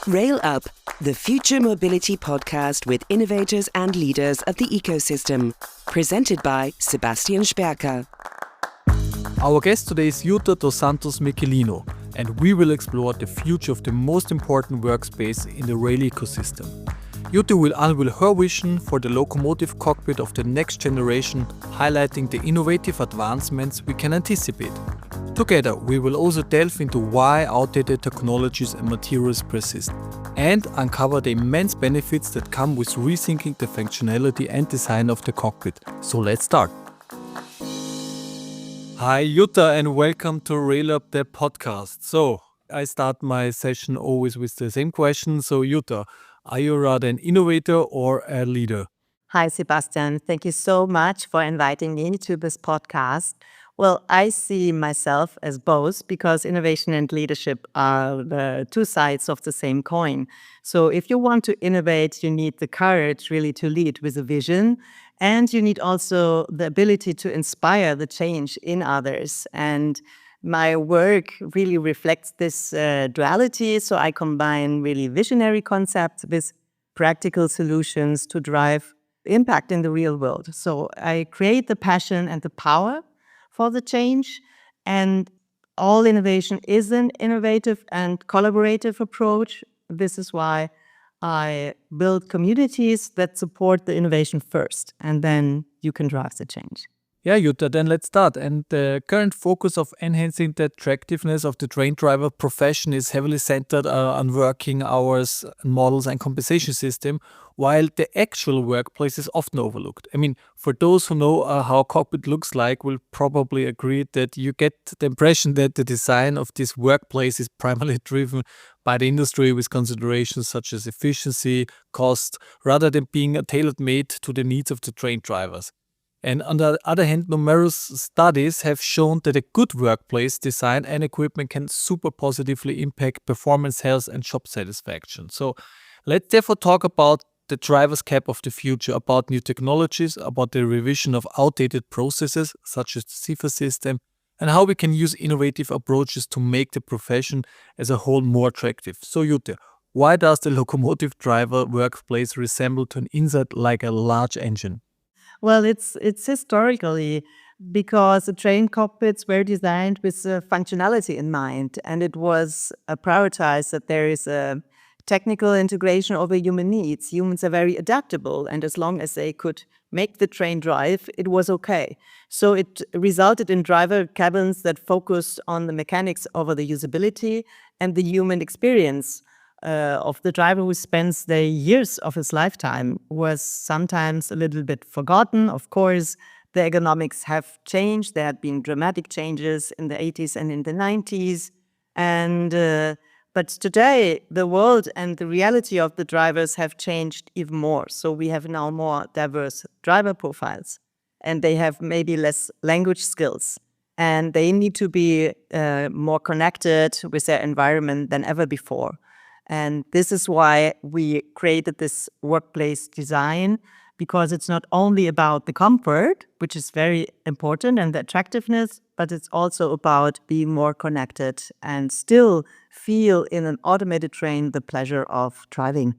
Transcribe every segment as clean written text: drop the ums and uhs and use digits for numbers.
Rail Up, the future mobility podcast with innovators and leaders of the ecosystem. Presented by Sebastian Sperker. Our guest today is Jutta dos Santos Miquelin, and we will explore the future of the most important workspace in the rail ecosystem. Jutta will unveil her vision for the locomotive cockpit of the next generation, highlighting the innovative advancements we can anticipate. Together, we will also delve into why outdated technologies and materials persist, and uncover the immense benefits that come with rethinking the functionality and design of the cockpit. So let's start. Hi Jutta, and welcome to Rail Up, the podcast. So I start my session always with the same question. So Jutta, are you rather an innovator or a leader? Hi, Sebastian. Thank you so much for inviting me to this podcast. Well, I see myself as both because innovation and leadership are the two sides of the same coin. So if you want to innovate, you need the courage really to lead with a vision, and you need also the ability to inspire the change in others. And my work really reflects this duality. So I combine really visionary concepts with practical solutions to drive impact in the real world. So I create the passion and the power for the change, and all innovation is an innovative and collaborative approach. This is why I build communities that support the innovation first, and then you can drive the change. Yeah, Jutta, then let's start. And the current focus of enhancing the attractiveness of the train driver profession is heavily centered on working hours, models, and compensation system, while the actual workplace is often overlooked. I mean, for those who know how a cockpit looks like, will probably agree that you get the impression that the design of this workplace is primarily driven by the industry with considerations such as efficiency, cost, rather than being tailor-made to the needs of the train drivers. And on the other hand, numerous studies have shown that a good workplace design and equipment can super positively impact performance, health, and job satisfaction. So let's therefore talk about the driver's cap of the future, about new technologies, about the revision of outdated processes such as the CIFA system, and how we can use innovative approaches to make the profession as a whole more attractive. So Jutta, why does the locomotive driver workplace resemble to an inside like a large engine? Well, it's historically because the train cockpits were designed with functionality in mind, and it was prioritized that there is a technical integration over human needs. Humans are very adaptable, and as long as they could make the train drive, it was okay. So it resulted in driver cabins that focused on the mechanics over the usability and the human experience of the driver, who spends the years of his lifetime, was sometimes a little bit forgotten. Of course, the ergonomics have changed. There had been dramatic changes in the 80s and in the 90s. But today, the world and the reality of the drivers have changed even more. So we have now more diverse driver profiles, and they have maybe less language skills. And they need to be more connected with their environment than ever before. And this is why we created this workplace design, because it's not only about the comfort, which is very important, and the attractiveness, but it's also about being more connected and still feel in an automated train the pleasure of driving.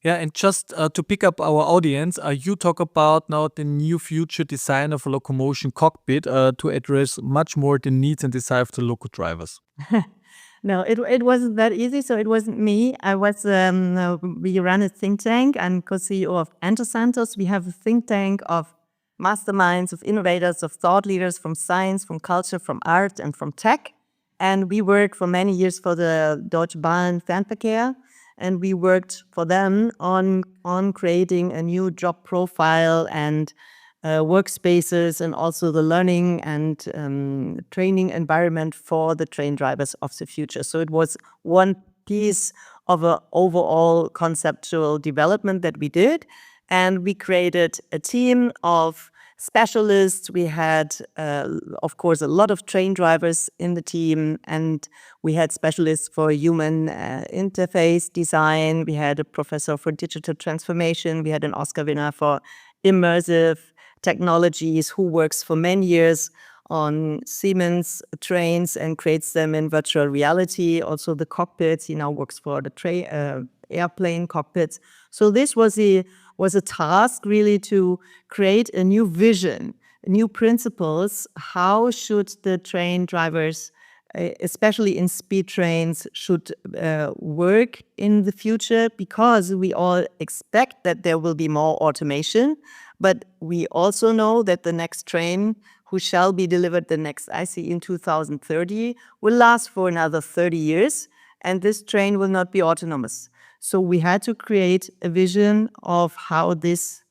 Yeah, and just to pick up our audience, you talk about now the new future design of a locomotion cockpit to address much more the needs and desire of the loco drivers. No, it wasn't that easy. So it wasn't me. We run a think tank. I'm co-CEO of Dos Santos. We have a think tank of masterminds, of innovators, of thought leaders from science, from culture, from art, and from tech. And we worked for many years for the Deutsche Bahn Fernverkehr. And we worked for them on creating a new job profile and workspaces, and also the learning and training environment for the train drivers of the future. So it was one piece of an overall conceptual development that we did. And we created a team of specialists. We had, of course, a lot of train drivers in the team, and we had specialists for human interface design. We had a professor for digital transformation. We had an Oscar winner for immersive technologies who works for many years on Siemens trains and creates them in virtual reality. Also the cockpits, he now works for the airplane cockpits. So this was a task really to create a new vision, new principles. How should the train drivers, especially in speed trains, should work in the future? Because we all expect that there will be more automation, but we also know that the next train who shall be delivered, the next ICE in 2030, will last for another 30 years, and this train will not be autonomous. So we had to create a vision of how this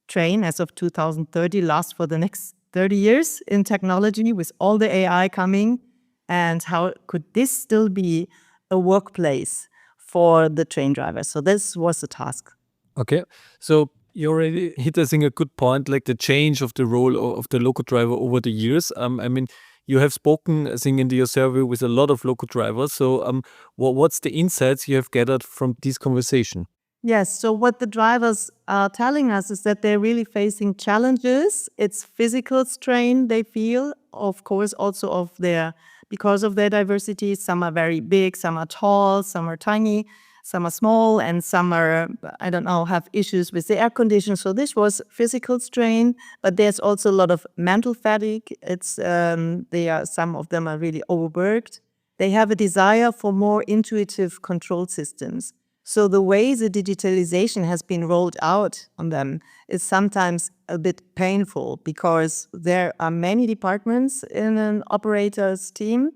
train, as of 2030, lasts for the next 30 years in technology with all the AI coming, and how could this still be a workplace for the train drivers. So this was the task. Okay, so you already hit, I think, a good point, like the change of the role of the loco driver over the years. I mean, you have spoken, I think, in your survey with a lot of loco drivers. So what's the insights you have gathered from this conversation? Yes, so what the drivers are telling us is that they're really facing challenges. It's physical strain they feel, of course, also because of their diversity. Some are very big, some are tall, some are tiny, some are small, and some are, I don't know, have issues with the air conditions. So this was physical strain, but there's also a lot of mental fatigue. Some of them are really overworked. They have a desire for more intuitive control systems. So the way the digitalization has been rolled out on them is sometimes a bit painful, because there are many departments in an operator's team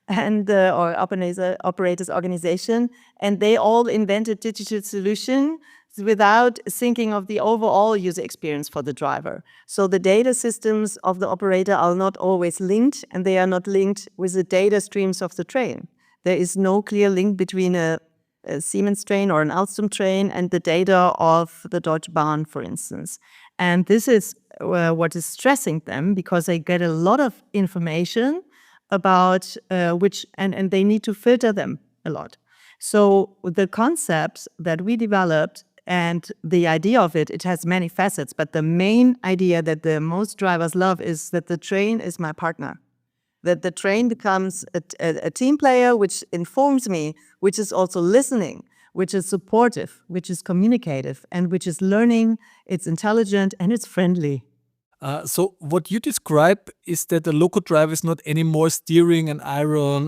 and or operators organization, and they all invented digital solution without thinking of the overall user experience for the driver. So the data systems of the operator are not always linked, and they are not linked with the data streams of the train. There is no clear link between a Siemens train or an Alstom train and the data of the Deutsche Bahn, for instance. And this is what is stressing them, because they get a lot of information about and they need to filter them a lot. So the concept that we developed and the idea of it has many facets, but the main idea that the most drivers love is that the train is my partner. That the train becomes a team player which informs me, which is also listening, which is supportive, which is communicative, and which is learning, it's intelligent, and it's friendly. So what you describe is that the loco driver is not anymore steering an iron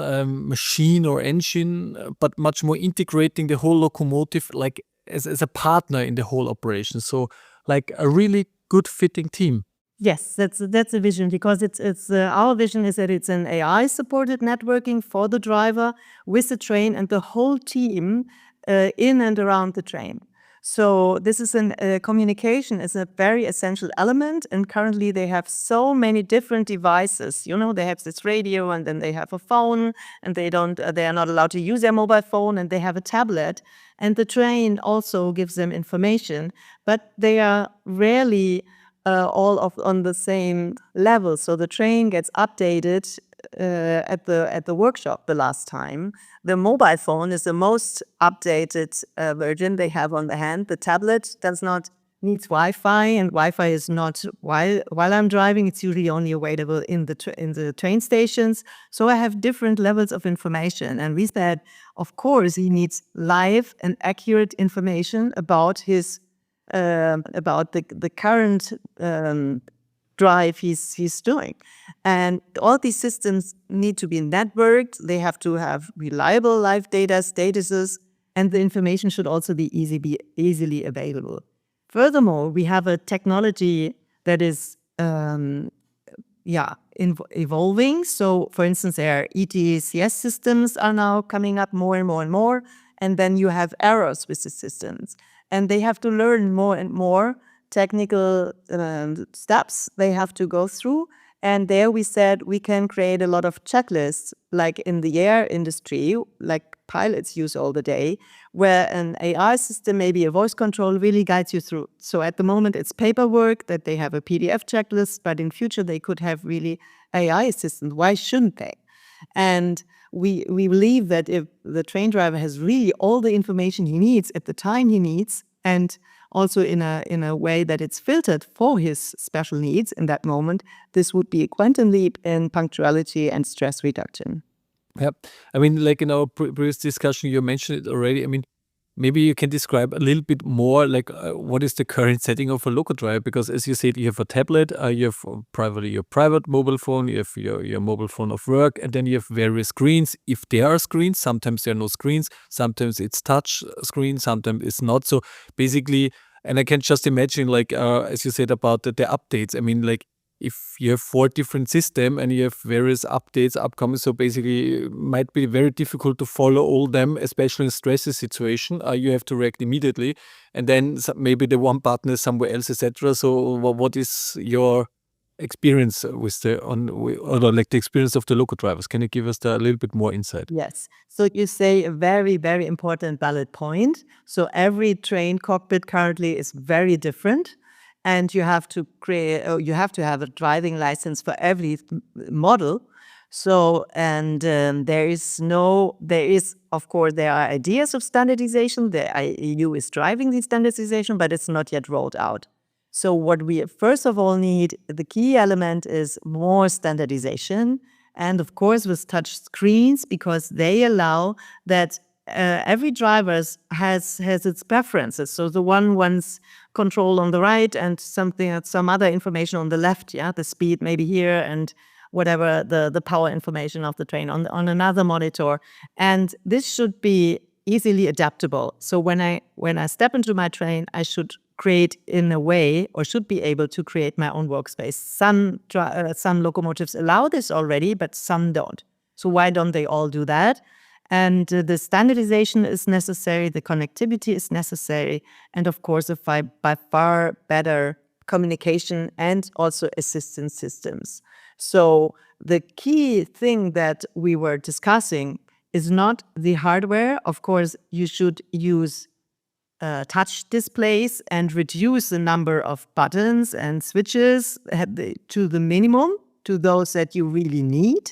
machine or engine, but much more integrating the whole locomotive, like as a partner in the whole operation. So like a really good fitting team. Yes, that's a vision, because it's our vision is that it's an AI-supported networking for the driver with the train and the whole team in and around the train. So this is communication is a very essential element, and currently they have so many different devices. You know, they have this radio, and then they have a phone, and they are not allowed to use their mobile phone, and they have a tablet, and the train also gives them information, but they are rarely on the same level. So the train gets updated at the workshop the last time. The mobile phone is the most updated version they have on the hand. The tablet needs Wi-Fi, and Wi-Fi is not while I'm driving. It's usually only available in the train stations. So I have different levels of information, and we said, of course, he needs live and accurate information about the current drive he's doing. And all these systems need to be networked. They have to have reliable live data statuses, and the information should also be easily available. Furthermore, we have a technology that is evolving. So, for instance, their ETCS systems are now coming up more and more and more, and then you have errors with the systems. And they have to learn more and more technical steps they have to go through. And there we said we can create a lot of checklists, like in the air industry, like pilots use all the day, where an AI system, maybe a voice control, really guides you through. So at the moment it's paperwork that they have a PDF checklist, but in future they could have really AI assistants. Why shouldn't they? And we believe that if the train driver has really all the information he needs at the time he needs, and also in a way that it's filtered for his special needs in that moment, this would be a quantum leap in punctuality and stress reduction. Yeah. I mean, like in our previous discussion, you mentioned it already. I mean, maybe you can describe a little bit more, like what is the current setting of a local driver? Because as you said, you have a tablet, you have privately your private mobile phone, you have your mobile phone of work, and then you have various screens. If there are screens, sometimes there are no screens, sometimes it's touch screen, sometimes it's not. So basically, and I can just imagine, like as you said about the updates. I mean, like if you have 4 different systems and you have various updates upcoming, so basically it might be very difficult to follow all them, especially in stressy situation. You have to react immediately, and then maybe the one button is somewhere else, etc. So what is your experience with the experience of the local drivers? Can you give us a little bit more insight? Yes. So you say a very, very important valid point. So every train cockpit currently is very different. And you have to have a driving license for every model. So, and there is, of course, there are ideas of standardization. The EU is driving the standardization, but it's not yet rolled out. So what we first of all need, the key element is more standardization. And of course, with touch screens, because they allow that every driver has its preferences. So the one wants control on the right and some other information on the left. Yeah, the speed maybe here and whatever the power information of the train on another monitor. And this should be easily adaptable. So when I step into my train, I should create in a way, or should be able to create my own workspace. Some locomotives allow this already, but some don't. So why don't they all do that? And the standardization is necessary, the connectivity is necessary, and of course, by far better communication and also assistance systems. So the key thing that we were discussing is not the hardware. Of course, you should use touch displays and reduce the number of buttons and switches to the minimum, to those that you really need,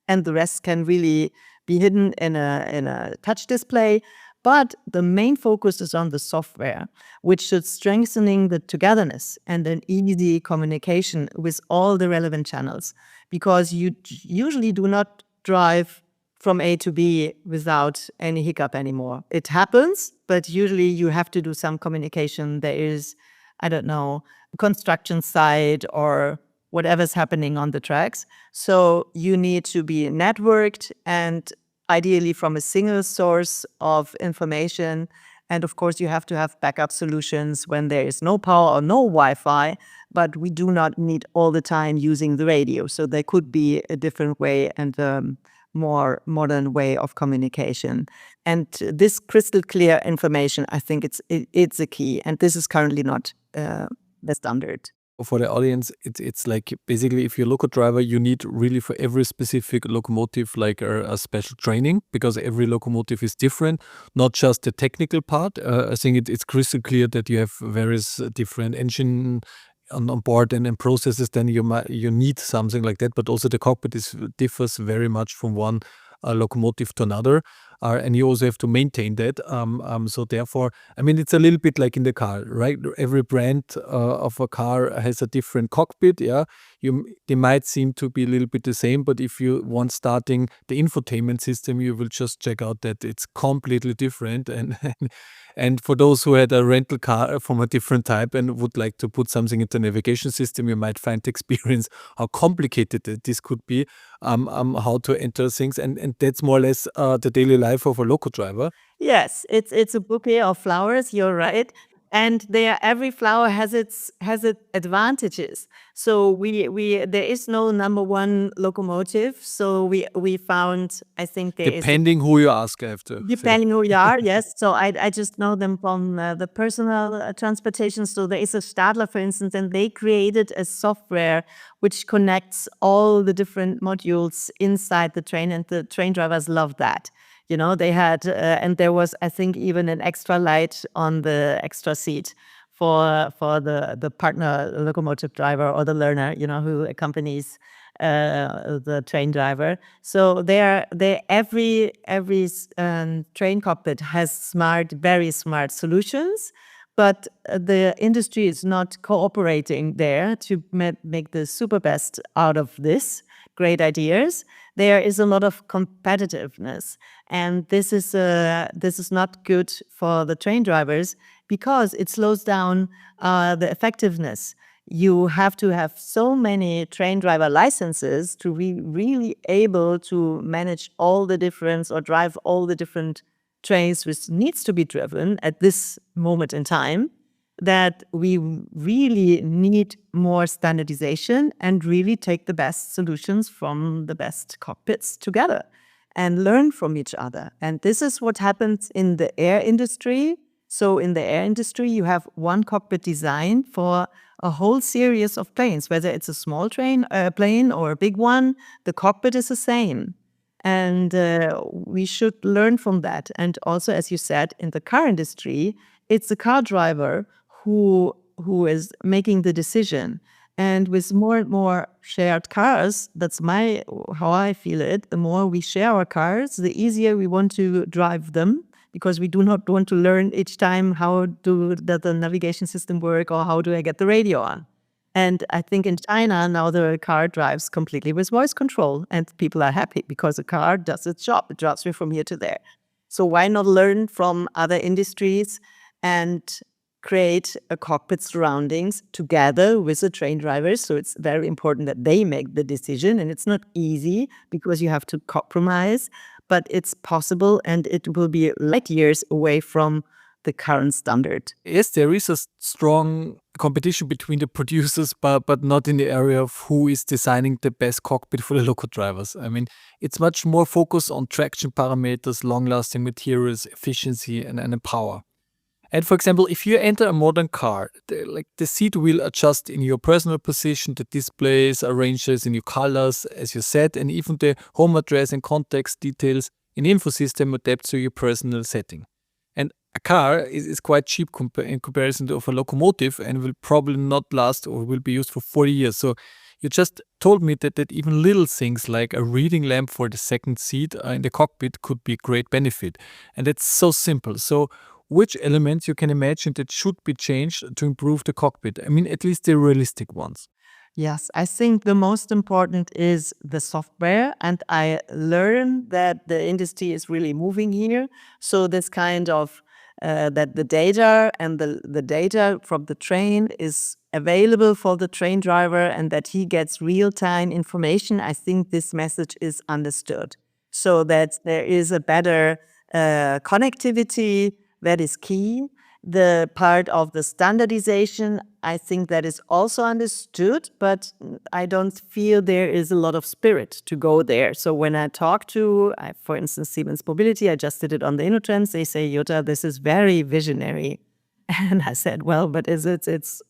and the rest can really be hidden in a touch display. But the main focus is on the software, which should strengthening the togetherness and an easy communication with all the relevant channels, because you usually do not drive from A to B without any hiccup anymore. It happens, but usually you have to do some communication. There is, I don't know, construction site or whatever's happening on the tracks. So you need to be networked and ideally from a single source of information. And of course, you have to have backup solutions when there is no power or no Wi-Fi, but we do not need all the time using the radio. So there could be a different way and more modern way of communication. And this crystal clear information, I think it's a key. And this is currently not the standard. For the audience, it's like basically if you're a local driver, you need really for every specific locomotive like a special training, because every locomotive is different, not just the technical part. I think it's crystal clear that you have various different engine on board and processes, then you need something like that. But also the cockpit differs very much from one locomotive to another, and you also have to maintain that. So therefore, I mean, it's a little bit like in the car, right? Every brand of a car has a different cockpit. Yeah, they might seem to be a little bit the same, but if you want starting the infotainment system, you will just check out that it's completely different. And for those who had a rental car from a different type and would like to put something into the navigation system, you might find the experience how complicated this could be, how to enter things. And that's more or less the daily life of a local driver. Yes, it's a bouquet of flowers, you're right. And every flower has its advantages. So there is no number one locomotive. So we found, I think there is Depending who you ask, I have to say. depending who you are, yes. So I just know them from the personal transportation. So there is a Stadler, for instance, and they created a software which connects all the different modules inside the train, and the train drivers love that. You know, they had, and there was, I think, even an extra light on the extra seat for the partner locomotive driver or the learner, you know, who accompanies the train driver. So every train cockpit has very smart solutions, but the industry is not cooperating there to make the super best out of this great ideas. There is a lot of competitiveness, and this is not good for the train drivers because it slows down the effectiveness. You have to have so many train driver licenses to be really able to manage all the different or drive all the different trains which needs to be driven at this moment in time, that we really need more standardization and really take the best solutions from the best cockpits together and learn from each other. And this is what happens in the air industry. So in the air industry, you have one cockpit designed for a whole series of planes, whether it's a small plane or a big one, the cockpit is the same. And we should learn from that. And also, as you said, in the car industry, it's the car driver who is making the decision. And with more and more shared cars, that's how I feel it. The more we share our cars, the easier we want to drive them, because we do not want to learn each time how does the navigation system work or how do I get the radio on. And I think in China now the car drives completely with voice control, and people are happy because the car does its job. It drives me from here to there. So why not learn from other industries and create a cockpit surroundings together with the train drivers? So it's very important that they make the decision, and it's not easy because you have to compromise, but it's possible, and it will be light years away from the current standard. Yes, there is a strong competition between the producers, but not in the area of who is designing the best cockpit for the local drivers. I mean, it's much more focused on traction parameters, long-lasting materials, efficiency, and power. And for example, if you enter a modern car, the seat will adjust in your personal position, the displays arranges in your colors, as you said, and even the home address and context details in the info system adapt to your personal setting. And a car is quite cheap in comparison to a locomotive and will probably not last or will be used for 40 years. So you just told me that even little things like a reading lamp for the second seat in the cockpit could be a great benefit. And it's so simple. So which elements you can imagine that should be changed to improve the cockpit? I mean, at least the realistic ones. Yes, I think the most important is the software, and I learned that the industry is really moving here. So this kind of that the data and the data from the train is available for the train driver and that he gets real-time information. I think this message is understood. So that there is a better connectivity that is key. The part of the standardization, I think that is also understood, but I don't feel there is a lot of spirit to go there. So when I talk to, for instance, Siemens Mobility, I just did it on the InnoTrends, they say, Jutta, this is very visionary. And I said, well, but it's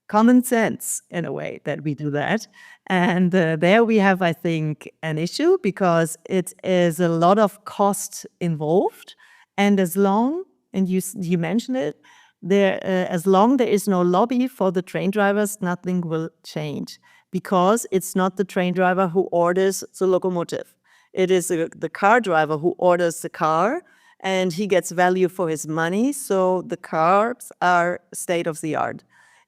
common sense in a way that we do that. And there we have, I think, an issue because it is a lot of cost involved. And as long, and you mentioned it, as long there is no lobby for the train drivers, nothing will change because it's not the train driver who orders the locomotive. It is the car driver who orders the car, and he gets value for his money. So the cars are state of the art.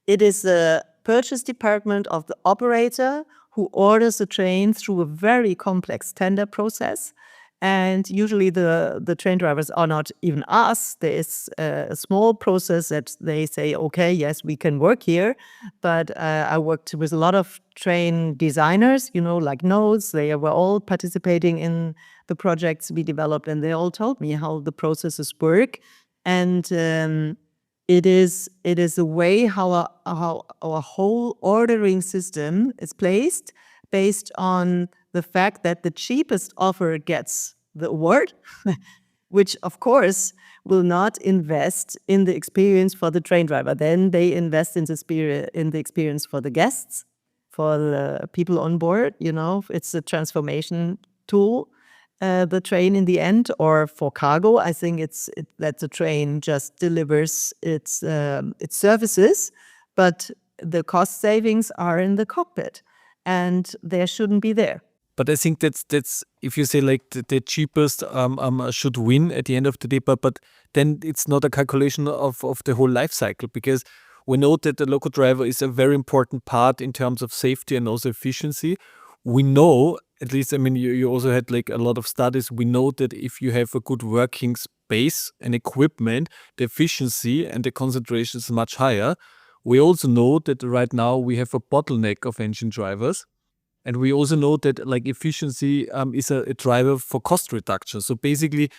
It is the purchase department of the operator who orders the train through a very complex tender process. And usually the train drivers are not even us. There is a small process that they say, okay, yes, we can work here. But I worked with a lot of train designers, like Nodes. They were all participating in the projects we developed, and they all told me how the processes work. And it is a way how our whole ordering system is placed based on the fact that the cheapest offer gets the award, which of course will not invest in the experience for the train driver. Then they invest in the experience for the guests, for the people on board. It's a transformation tool, the train in the end, or for cargo. I think that the train just delivers its services, but the cost savings are in the cockpit, and they shouldn't be there. But I think that's if you say like the cheapest should win at the end of the day, but then it's not a calculation of the whole life cycle, because we know that the local driver is a very important part in terms of safety and also efficiency. We know, at least, I mean, you also had like a lot of studies. We know that if you have a good working space and equipment, the efficiency and the concentration is much higher. We also know that right now we have a bottleneck of engine drivers. And we also know that like efficiency is a driver for cost reduction. So basically,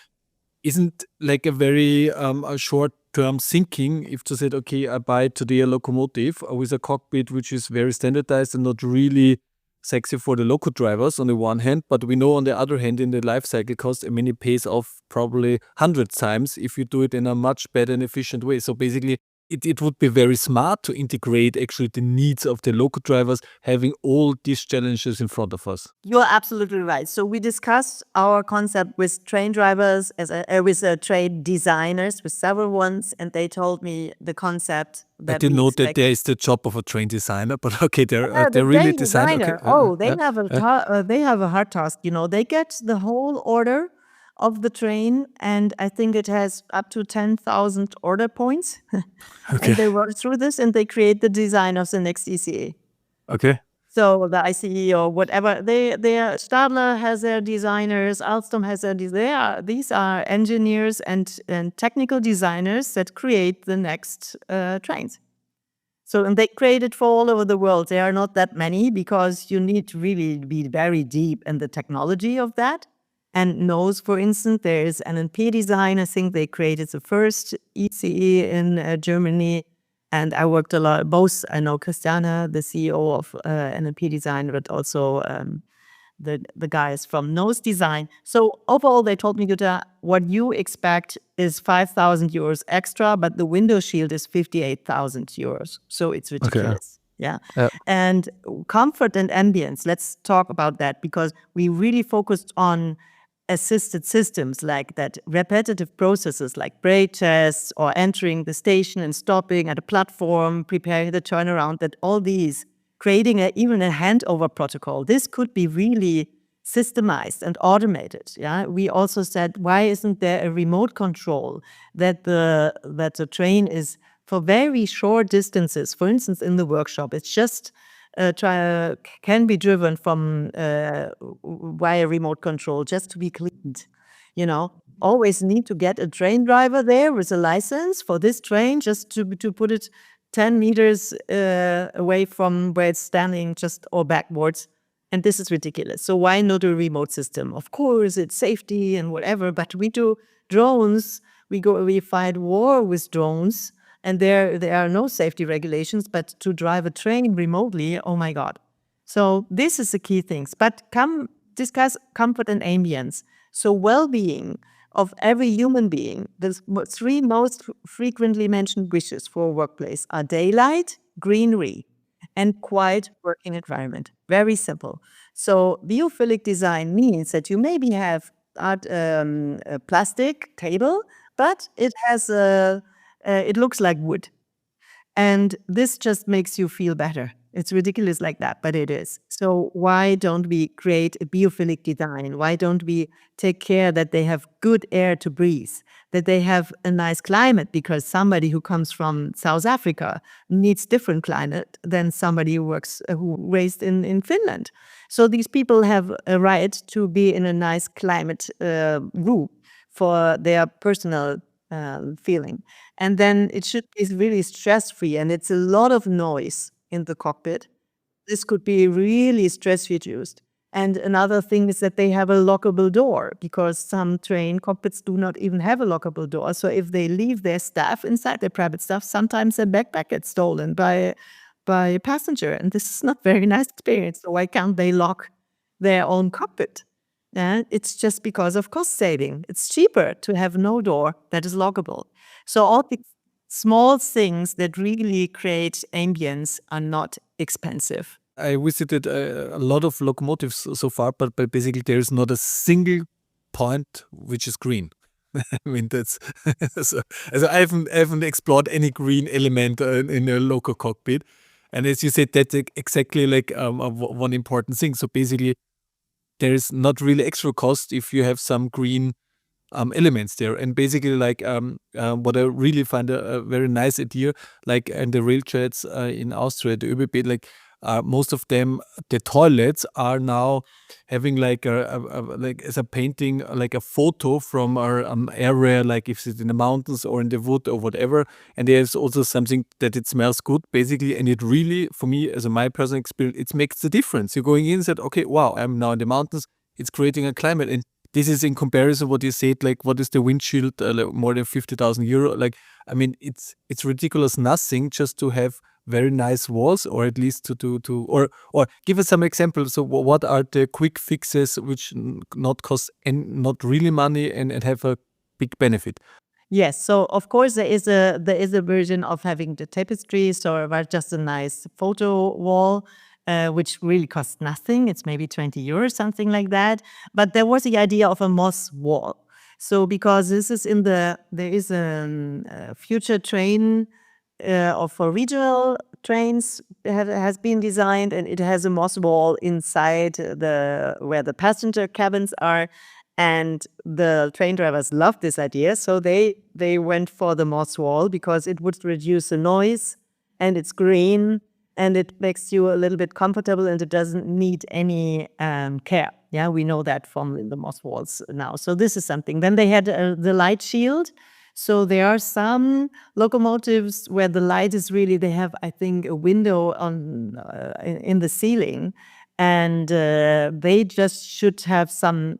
isn't like a very a short-term thinking if to say, okay, I buy today a locomotive with a cockpit which is very standardized and not really sexy for the local drivers on the one hand, but we know on the other hand in the life cycle cost, I mean, it pays off probably 100 times if you do it in a much better and efficient way. So basically, it would be very smart to integrate actually the needs of the local drivers having all these challenges in front of us. You're absolutely right. So we discussed our concept with train drivers, with train designers, with several ones, and they told me the concept that I didn't we know that expect. there is the job of a train designer, but okay, they're The really train design. designer, Okay. they have a hard task. They get the whole order of the train, and I think it has up to 10,000 order points. Okay. And they work through this, and they create the design of the next ECA. Okay. So the ICE or whatever, Stadler has their designers, Alstom has their these are engineers and technical designers that create the next trains. So, and they create it for all over the world. There are not that many because you need to really be very deep in the technology of that. And knows, for instance, there is NLP design. I think they created the first ECE in Germany. And I worked a lot, both, I know Christiana, the CEO of NLP design, but also the guys from Nose Design. So overall, they told me, Jutta, what you expect is 5,000 euros extra, but the window shield is 58,000 euros. So it's ridiculous. Okay. Yeah. And comfort and ambience, let's talk about that, because we really focused on assisted systems like that, repetitive processes like brake tests or entering the station and stopping at a platform, preparing the turnaround, that all these, creating even a handover protocol. This could be really systemized and automated. Yeah, we also said, why isn't there a remote control that the train is for very short distances? For instance, in the workshop, it's just can be driven from via remote control just to be cleaned. Always need to get a train driver there with a license for this train just to put it 10 meters away from where it's standing, just or backwards. And this is ridiculous. So why not a remote system? Of course, it's safety and whatever, but we do drones. We fight war with drones, and there are no safety regulations, but to drive a train remotely, oh my God. So this is the key things. But come discuss comfort and ambience. So well-being of every human being. The three most frequently mentioned wishes for a workplace are daylight, greenery, and quiet working environment. Very simple. So biophilic design means that you maybe have a plastic table, but it has it looks like wood. And this just makes you feel better. It's ridiculous like that, but it is. So why don't we create a biophilic design? Why don't we take care that they have good air to breathe, that they have a nice climate? Because somebody who comes from South Africa needs different climate than somebody who raised in Finland. So these people have a right to be in a nice climate room for their personal feeling. And then it should be really stress-free, and it's a lot of noise in the cockpit. This could be really stress-reduced. And another thing is that they have a lockable door, because some train cockpits do not even have a lockable door. So if they leave their stuff inside, their private stuff, sometimes their backpack gets stolen by a passenger. And this is not a very nice experience. So why can't they lock their own cockpit? It's just because of cost saving. It's cheaper to have no door that is lockable. So all the small things that really create ambience are not expensive. I visited a lot of locomotives so far, but basically there is not a single point which is green. I mean, that's so I haven't explored any green element in a local cockpit. And as you said, that's exactly like one important thing. So basically, there is not really extra cost if you have some green elements there. And basically, like what I really find a very nice idea, like in the rail jets in Austria, the ÖBB, like most of them, the toilets are now having like like as a painting, like a photo from our area, like if it's in the mountains or in the wood or whatever. And there's also something that it smells good, basically. And it really, for me, as my personal experience, it makes the difference. You're going in and said, okay, wow, I'm now in the mountains. It's creating a climate. And this is in comparison what you said, like what is the windshield, like more than 50,000 euro. Like, I mean, it's ridiculous nothing just to have very nice walls, or at least or give us some examples. So what are the quick fixes which not cost and not really money and have a big benefit? Yes, so of course there is a version of having the tapestries or just a nice photo wall, which really costs nothing. It's maybe 20 euros, something like that. But there was the idea of a moss wall. So because this is there is a future train for regional trains has been designed, and it has a moss wall inside where the passenger cabins are. And the train drivers loved this idea, so they went for the moss wall because it would reduce the noise, and it's green, and it makes you a little bit comfortable, and it doesn't need any care. Yeah, we know that from the moss walls now. So this is something. Then they had the light shield. So there are some locomotives where the light is really, they have, I think, a window in the ceiling, and they just should have some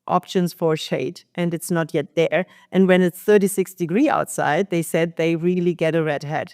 options for shade, and it's not yet there. And when it's 36 degrees outside, they said they really get a red head.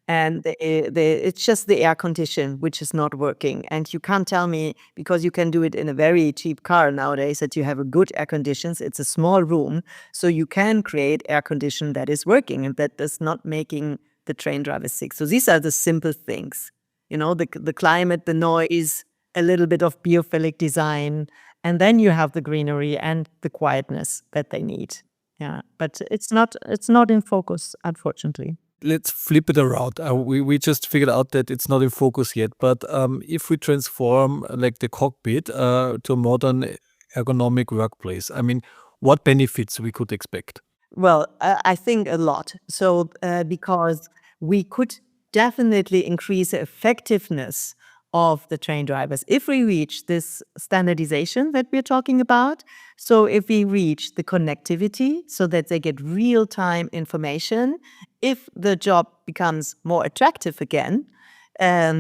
And it's just the air condition which is not working. And you can't tell me, because you can do it in a very cheap car nowadays, that you have a good air conditions. It's a small room, so you can create air condition that is working and that is not making the train drivers sick. So these are the simple things, the climate, the noise, a little bit of biophilic design, and then you have the greenery and the quietness that they need. Yeah, but it's not in focus, unfortunately. Let's flip it around. We just figured out that it's not in focus yet, but if we transform like the cockpit to a modern ergonomic workplace, I mean, what benefits we could expect? Well, I think a lot. So because we could definitely increase the effectiveness of the train drivers if we reach this standardization that we're talking about. So if we reach the connectivity so that they get real-time information, if the job becomes more attractive again,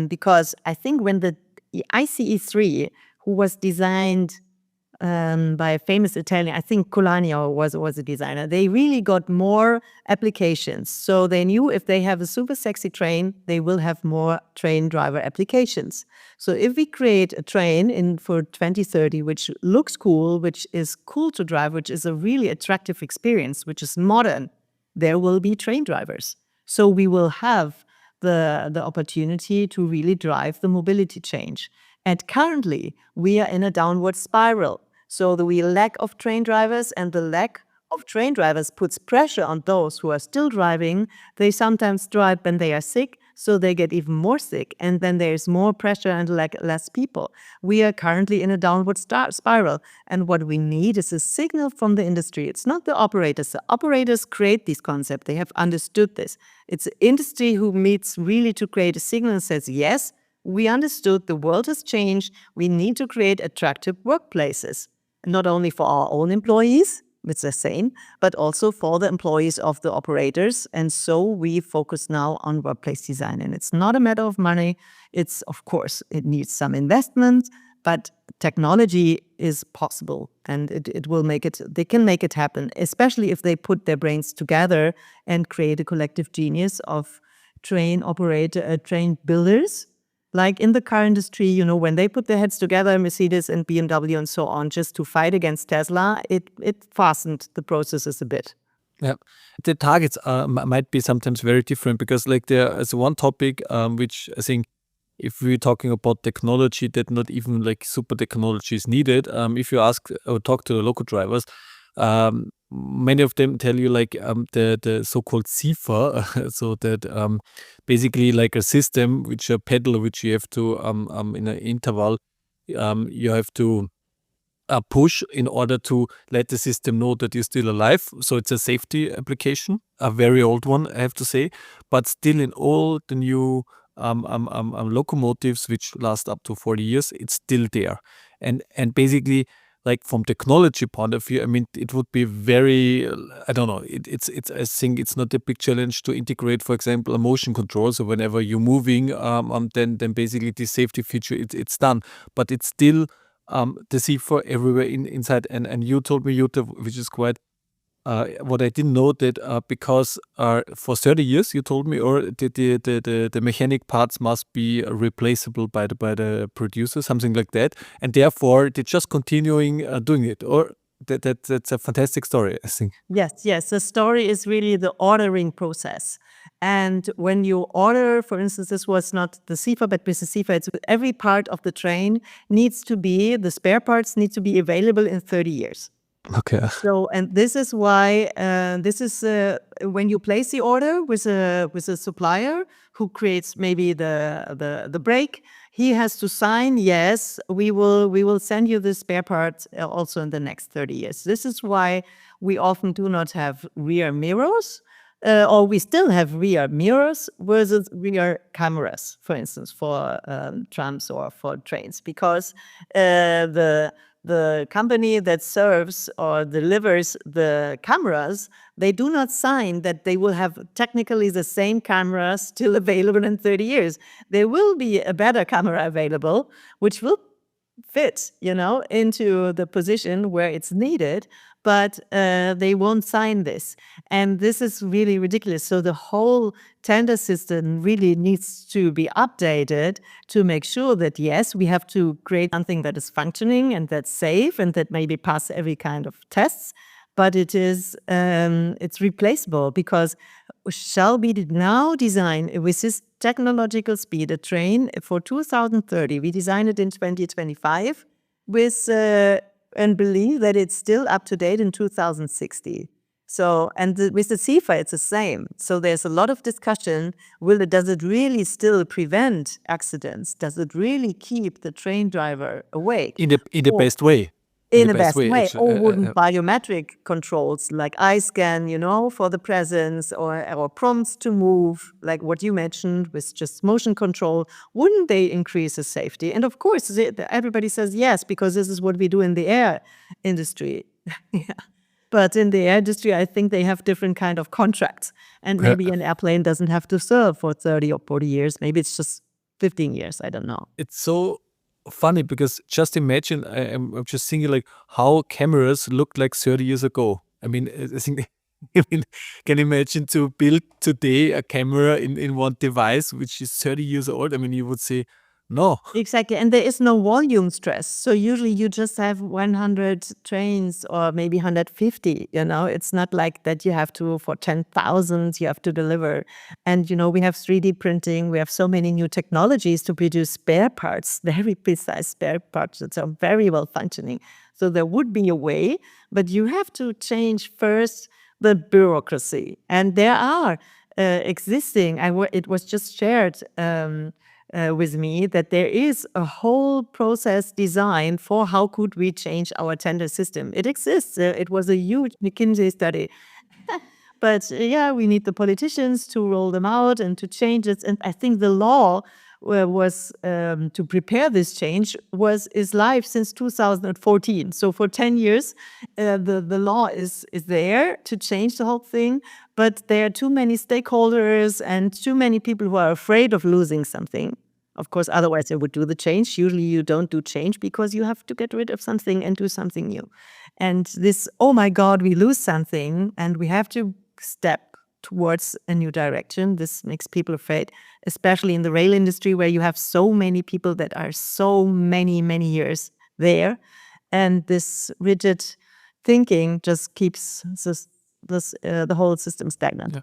because I think when the ICE3, who was designed by a famous Italian, I think Colanio was a designer. They really got more applications. So they knew if they have a super sexy train, they will have more train driver applications. So if we create a train for 2030, which looks cool, which is cool to drive, which is a really attractive experience, which is modern, there will be train drivers. So we will have the opportunity to really drive the mobility change. And currently, we are in a downward spiral. So the lack of train drivers, and the lack of train drivers puts pressure on those who are still driving. They sometimes drive when they are sick, so they get even more sick. And then there's more pressure and less people. We are currently in a downward spiral. And what we need is a signal from the industry. It's not the operators. The operators create these concepts. They have understood this. It's the industry who meets really to create a signal and says, yes, we understood the world has changed. We need to create attractive workplaces, not only for our own employees, it's the same, but also for the employees of the operators. And so we focus now on workplace design. And it's not a matter of money. It's, of course, it needs some investment, but technology is possible, and it will make it, they can make it happen, especially if they put their brains together and create a collective genius of train builders. Like in the car industry, when they put their heads together, Mercedes and BMW and so on, just to fight against Tesla, it fastened the processes a bit. Yeah, the targets might be sometimes very different, because like there is one topic which I think, if we're talking about technology, that not even like super technology is needed. If you ask or talk to the local drivers, many of them tell you like the so-called CIFA, so that basically like a system, which a pedal, which you have to in an interval, you have to push in order to let the system know that you're still alive. So it's a safety application, a very old one, I have to say. But still, in all the new locomotives, which last up to 40 years, it's still there. And basically, like from technology point of view, I mean, it would be very, I don't know, it's I think it's not a big challenge to integrate, for example, a motion control. So whenever you're moving, then basically this safety feature, it's done. But it's still the CIFA everywhere inside. And you told me, Jutta, which is quite what I didn't know, that because for 30 years you told me, or the mechanic parts must be replaceable by the producer, something like that, and therefore they're just continuing doing it. Or that's a fantastic story, I think. Yes. The story is really the ordering process. And when you order, for instance, this was not the CIFA, but with the CIFA, it's every part of the train needs to be, the spare parts need to be available in 30 years. Okay. So, and this is why this is when you place the order with a supplier who creates maybe the brake, he has to sign, yes, we will send you the spare parts also in the next 30 years. This is why we often do not have rear mirrors, or we still have rear mirrors versus rear cameras, for instance, for trams or for trains, because the company that serves or delivers the cameras, they do not sign that they will have technically the same camera still available in 30 years. There will be a better camera available, which will fit, into the position where it's needed, but they won't sign this. And this is really ridiculous. So the whole tender system really needs to be updated to make sure that, yes, we have to create something that is functioning and that's safe and that maybe pass every kind of tests, but it's replaceable, because shall we now design with this technological speed a train for 2030? We design it in 2025 with and believe that it's still up to date in 2060. So, and with the CIFA, it's the same. So there's a lot of discussion. Does it really still prevent accidents? Does it really keep the train driver awake? In the best way. In the best way. Actually. Or wouldn't biometric controls like eye scan, for the presence, or prompts to move, like what you mentioned with just motion control, wouldn't they increase the safety? And of course, everybody says yes, because this is what we do in the air industry. Yeah. But in the air industry, I think they have different kind of contracts. And maybe an airplane doesn't have to serve for 30 or 40 years. Maybe it's just 15 years. I don't know. It's so funny, because just imagine, I'm just thinking like how cameras looked like 30 years ago. I mean, I think, can you imagine to build today a camera in one device which is 30 years old? I mean, you would say, no. Exactly. And there is no volume stress. So usually you just have 100 trains or maybe 150, It's not like that you have to, for 10,000, you have to deliver. And, we have 3D printing. We have so many new technologies to produce spare parts, very precise spare parts that are very well functioning. So there would be a way, but you have to change first the bureaucracy. And there are existing, it was just shared with me, that there is a whole process designed for how could we change our tender system. It exists. It was a huge McKinsey study. But we need the politicians to roll them out and to change it. And I think the law was to prepare this change is live since 2014. So for 10 years, the law is there to change the whole thing. But there are too many stakeholders and too many people who are afraid of losing something. Of course, otherwise they would do the change. Usually you don't do change because you have to get rid of something and do something new. And this, oh my God, we lose something and we have to step towards a new direction. This makes people afraid, especially in the rail industry, where you have so many people that are so many, many years there. And this rigid thinking just keeps the whole system stagnant. Yeah.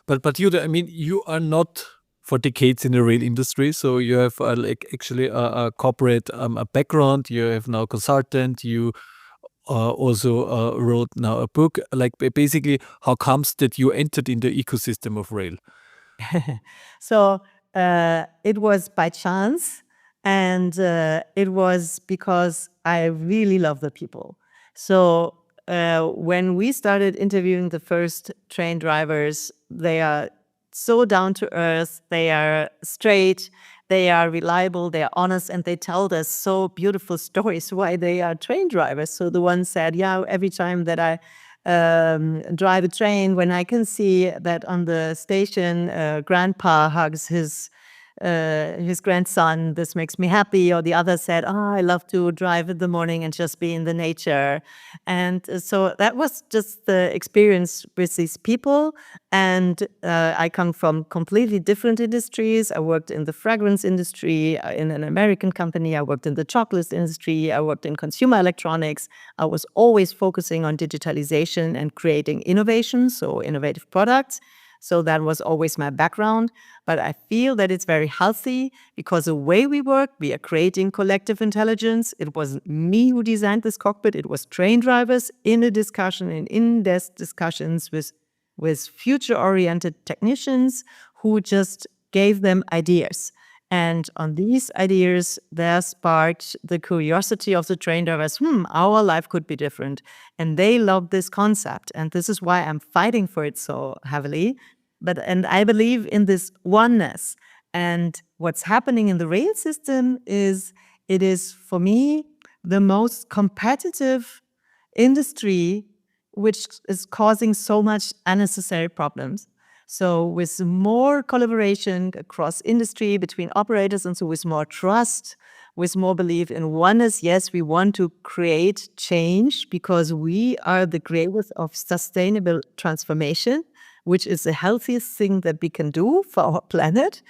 But Jutta, I mean, you are not for decades in the rail industry, so you have actually a corporate a background. You have now consultant. You also wrote now a book. Like basically, how comes that you entered in the ecosystem of rail? So it was by chance. And it was because I really love the people. So when we started interviewing the first train drivers, they are so down to earth, they are straight, they are reliable, they are honest, and they tell us so beautiful stories why they are train drivers. So the one said, yeah, every time that I drive a train, when I can see that on the station, grandpa hugs his grandson, this makes me happy. Or the other said, oh, I love to drive in the morning and just be in the nature. And so that was just the experience with these people. And I come from completely different industries. I worked in the fragrance industry in an American company. I worked in the chocolate industry. I worked in consumer electronics. I was always focusing on digitalization and creating innovation, so innovative products. So that was always my background. But I feel that it's very healthy because the way we work, we are creating collective intelligence. It wasn't me who designed this cockpit. It was train drivers in a discussion, in in-depth discussions with future-oriented technicians who just gave them ideas. And on these ideas, there sparked the curiosity of the train drivers, our life could be different. And they love this concept. And this is why I'm fighting for it so heavily. And I believe in this oneness. And what's happening in the rail system is, it is, for me, the most competitive industry, which is causing so much unnecessary problems. So with more collaboration across industry between operators, and so with more trust, with more belief in oneness, yes, we want to create change because we are the creators of sustainable transformation, which is the healthiest thing that we can do for our planet.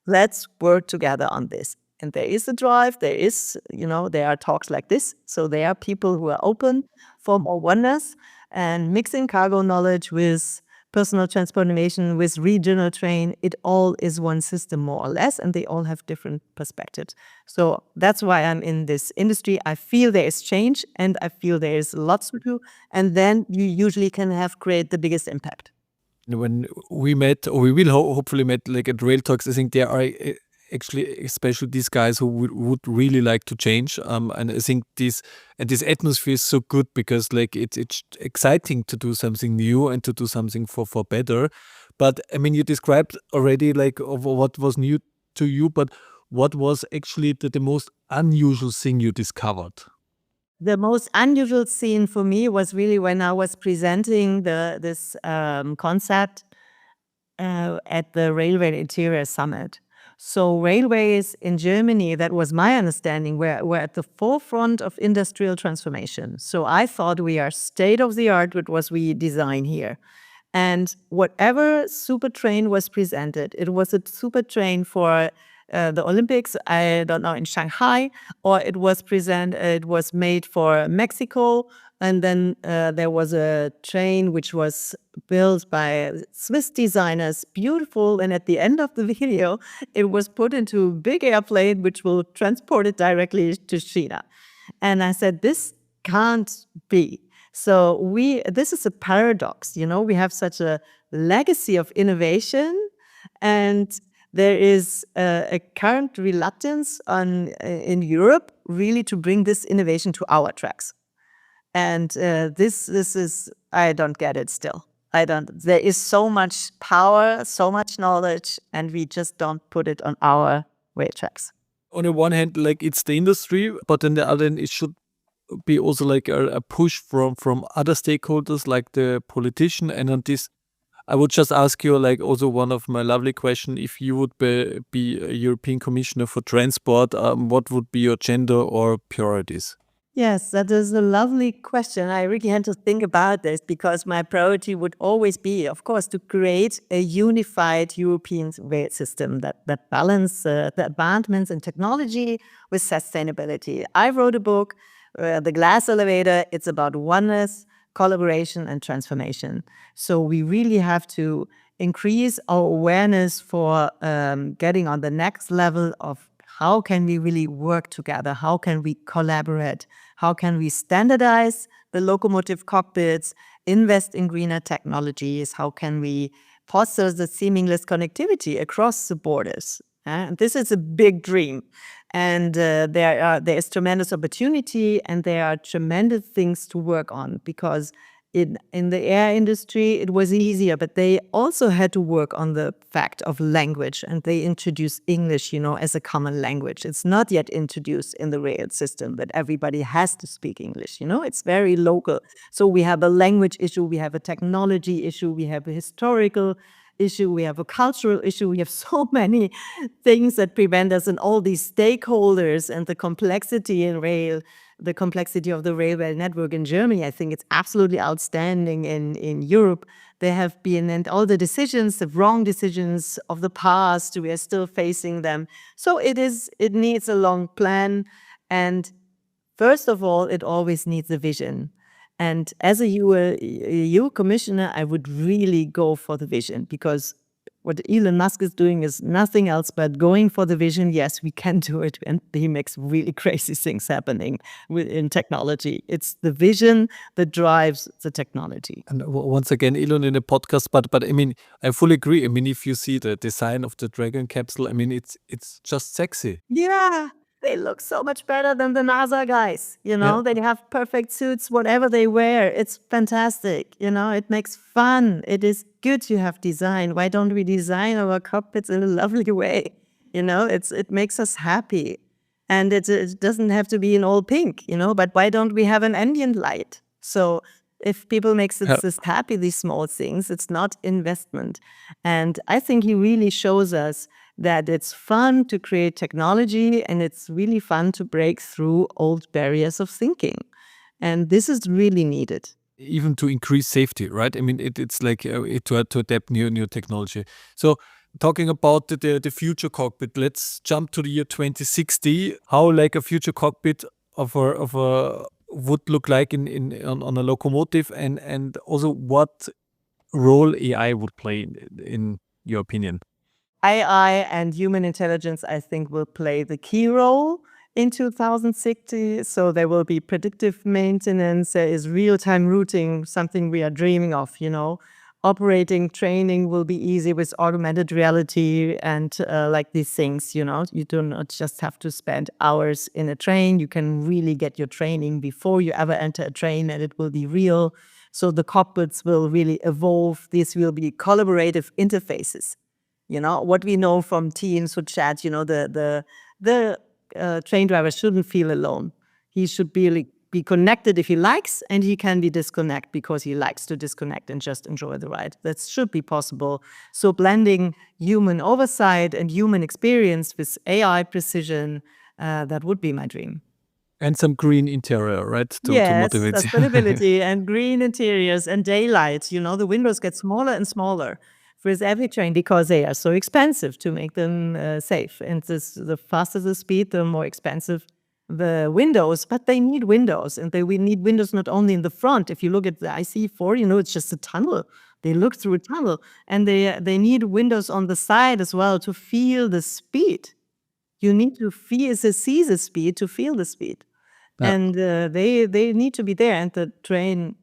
Let's work together on this. And there is a drive, there are talks like this. So there are people who are open for more oneness and mixing cargo knowledge with personal transportation, with regional train. It all is one system, more or less, and they all have different perspectives. So that's why I'm in this industry. I feel there is change, and I feel there is lots to do. And then you usually can create the biggest impact. When we met, or we will hopefully met, like at Rail Talks, I think there are actually especially these guys who would really like to change. And I think this atmosphere is so good because like it's exciting to do something new and to do something for better. But I mean, you described already like of what was new to you, but what was actually the most unusual thing you discovered? The most unusual scene for me was really when I was presenting this concept at the Railway Interior Summit. So railways in Germany, that was my understanding, were at the forefront of industrial transformation. So I thought we are state of the art with what we design here. And whatever super train was presented, it was a super train for the Olympics, I don't know, in Shanghai, or it was made for Mexico. And then there was a train which was built by Swiss designers, beautiful. And at the end of the video, it was put into a big airplane, which will transport it directly to China. And I said, this can't be. So this is a paradox, we have such a legacy of innovation, and there is a current reluctance in Europe really to bring this innovation to our tracks. And this is, I don't get it still. I don't. There is so much power, so much knowledge, and we just don't put it on our rail tracks. On the one hand, like it's the industry, but on the other hand, it should be also like a push from other stakeholders, like the politician. And on this, I would just ask you, like also one of my lovely question, if you would be a European Commissioner for Transport, what would be your agenda or priorities? Yes, that is a lovely question. I really had to think about this because my priority would always be, of course, to create a unified European rail system that balance the advancements in technology with sustainability. I wrote a book, The Glass Elevator. It's about oneness, collaboration, and transformation. So we really have to increase our awareness for getting on the next level of how can we really work together? How can we collaborate? How can we standardize the locomotive cockpits, invest in greener technologies? How can we foster the seamless connectivity across the borders? And this is a big dream. And there is tremendous opportunity, and there are tremendous things to work on, because in the air industry, it was easier, but they also had to work on the fact of language, and they introduced English, as a common language. It's not yet introduced in the rail system that everybody has to speak English. It's very local. So we have a language issue, we have a technology issue, we have a historical issue, we have a cultural issue, we have so many things that prevent us, and all these stakeholders and the complexity in rail, the complexity of the railway network in Germany. I think it's absolutely outstanding in Europe. There have been, and all the decisions, the wrong decisions of the past, we are still facing them. So it needs a long plan. And first of all, it always needs a vision. And as a EU commissioner, I would really go for the vision, because what Elon Musk is doing is nothing else but going for the vision. Yes, we can do it. And he makes really crazy things happening in technology. It's the vision that drives the technology. And once again, Elon in a podcast, but I mean, I fully agree. I mean, if you see the design of the Dragon capsule, I mean, it's just sexy. Yeah. They look so much better than the NASA guys. Yeah. They have perfect suits, whatever they wear. It's fantastic. It makes fun. It is good to have design. Why don't we design our cockpits in a lovely way? It makes us happy. And it doesn't have to be in all pink, but why don't we have an ambient light? So if people makes it just happy, these small things, it's not investment. And I think he really shows us that it's fun to create technology, and it's really fun to break through old barriers of thinking. And this is really needed. Even to increase safety, right? I mean, it's like to adapt new technology. So talking about the future cockpit, let's jump to the year 2060. How like a future cockpit of a would look like on a locomotive, and also what role AI would play in your opinion? AI and human intelligence, I think, will play the key role in 2060. So there will be predictive maintenance. There is real-time routing, something we are dreaming of, Operating training will be easy with augmented reality and like these things, You do not just have to spend hours in a train. You can really get your training before you ever enter a train, and it will be real. So the cockpits will really evolve. These will be collaborative interfaces. What we know from teams who chat, the train driver shouldn't feel alone. He should be connected if he likes, and he can be disconnect because he likes to disconnect and just enjoy the ride. That should be possible. So blending human oversight and human experience with AI precision, that would be my dream. And some green interior, right? To Yes, motivate. sustainability and green interiors and daylight. The windows get smaller and smaller with every train because they are so expensive to make them safe. And the faster the speed, the more expensive the windows. But they need windows, and we need windows not only in the front. If you look at the IC4, it's just a tunnel. They look through a tunnel, and they need windows on the side as well to feel the speed. You need to see the speed to feel the speed. Yeah. And they need to be there. And the train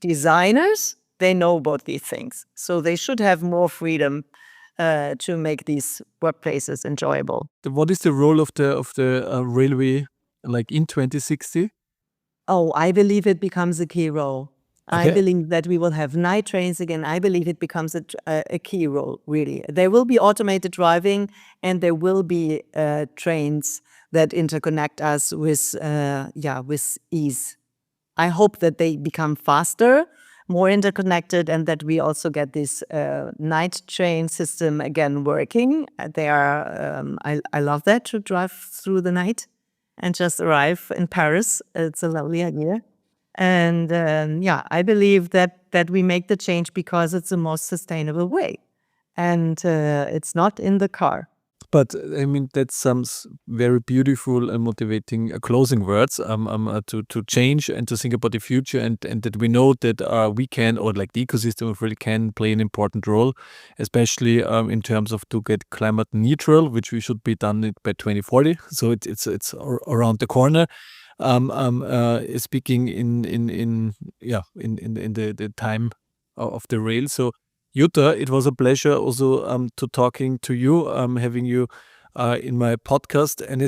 designers, they know about these things. So they should have more freedom to make these workplaces enjoyable. What is the role of the railway like in 2060? Oh, I believe it becomes a key role. I Okay. believe that we will have night trains again. I believe it becomes a key role, really. There will be automated driving, and there will be trains that interconnect us with ease. I hope that they become faster, more interconnected, and that we also get this night train system again working. I love that, to drive through the night and just arrive in Paris. It's a lovely idea. And I believe that we make the change because it's the most sustainable way. And it's not in the car. But I mean, that sounds very beautiful and motivating closing words to change and to think about the future, and that we know that we can, or like the ecosystem of really can play an important role, especially in terms of to get climate neutral, which we should be done by 2040. So it's around the corner. Speaking in the time of the rail. So Jutta, it was a pleasure also to talking to you, having you in my podcast. And I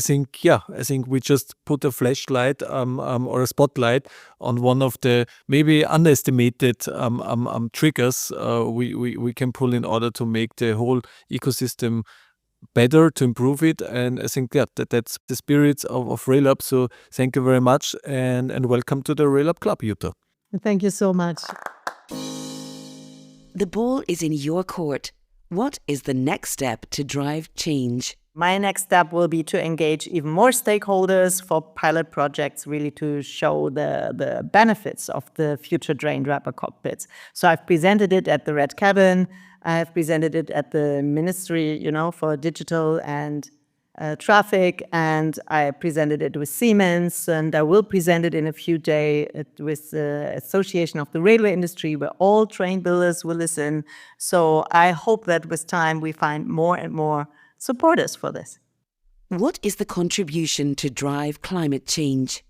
think we just put a flashlight or a spotlight on one of the maybe underestimated triggers we can pull in order to make the whole ecosystem better, to improve it. And I think that's the spirit of RailUp. So thank you very much and welcome to the RailUp Club, Jutta. Thank you so much. The ball is in your court. What is the next step to drive change? My next step will be to engage even more stakeholders for pilot projects, really to show the benefits of the future train driver cockpits. So I've presented it at the Red Cabin. I've presented it at the Ministry, for Digital and Traffic, and I presented it with Siemens, and I will present it in a few days with the Association of the Railway Industry, where all train builders will listen. So I hope that with time we find more and more supporters for this. What is the contribution to drive climate change?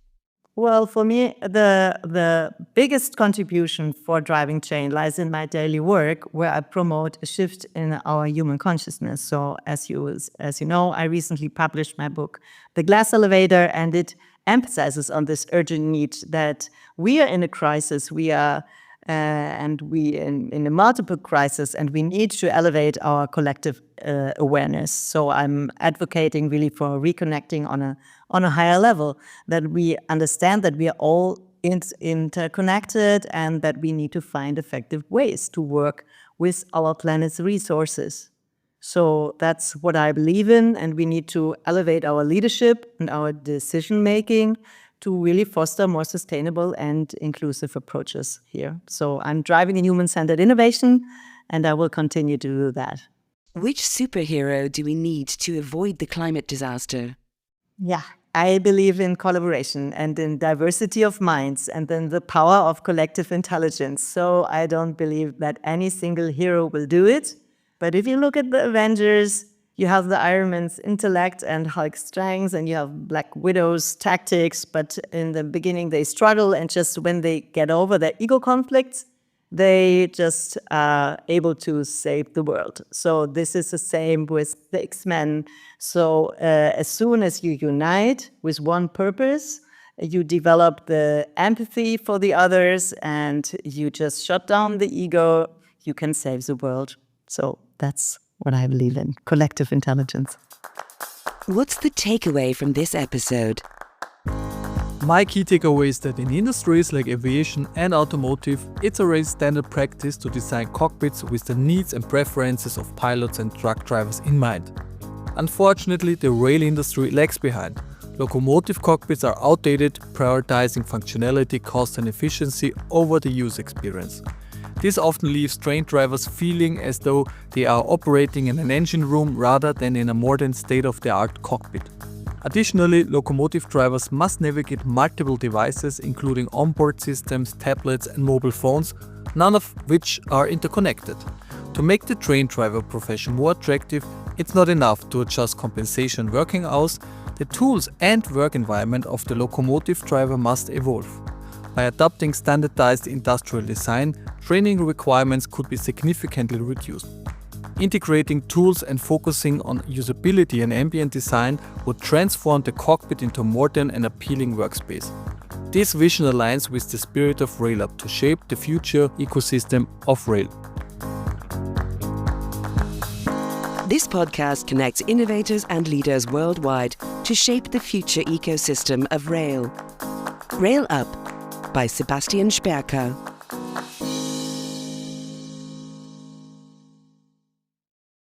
Well, for me, the biggest contribution for driving change lies in my daily work, where I promote a shift in our human consciousness. So as you know, I recently published my book, The Glass Elevator, and it emphasizes on this urgent need that we are in a crisis. We are in a multiple crisis, and we need to elevate our collective awareness. So I'm advocating really for reconnecting on a higher level, that we understand that we are all interconnected and that we need to find effective ways to work with our planet's resources. So that's what I believe in, and we need to elevate our leadership and our decision making to really foster more sustainable and inclusive approaches here. So I'm driving in human-centered innovation, and I will continue to do that. Which superhero do we need to avoid the climate disaster? Yeah, I believe in collaboration and in diversity of minds and in the power of collective intelligence. So I don't believe that any single hero will do it. But if you look at the Avengers, you have the Iron Man's intellect and Hulk's strengths, and you have Black Widow's tactics. But in the beginning, they struggle, and just when they get over their ego conflicts, they just are able to save the world. So this is the same with the X-Men. So as soon as you unite with one purpose, you develop the empathy for the others, and you just shut down the ego, you can save the world. So that's what I believe in, collective intelligence. What's the takeaway from this episode? My key takeaway is that in industries like aviation and automotive, it's already standard practice to design cockpits with the needs and preferences of pilots and truck drivers in mind. Unfortunately, the rail industry lags behind. Locomotive cockpits are outdated, prioritizing functionality, cost and efficiency over the user experience. This often leaves train drivers feeling as though they are operating in an engine room rather than in a modern state-of-the-art cockpit. Additionally, locomotive drivers must navigate multiple devices, including onboard systems, tablets and mobile phones, none of which are interconnected. To make the train driver profession more attractive, it's not enough to adjust compensation working hours. The tools and work environment of the locomotive driver must evolve. By adopting standardized industrial design, training requirements could be significantly reduced. Integrating tools and focusing on usability and ambient design would transform the cockpit into a modern and appealing workspace. This vision aligns with the spirit of RailUp to shape the future ecosystem of rail. This podcast connects innovators and leaders worldwide to shape the future ecosystem of rail. Rail Up by Sebastian Sperker.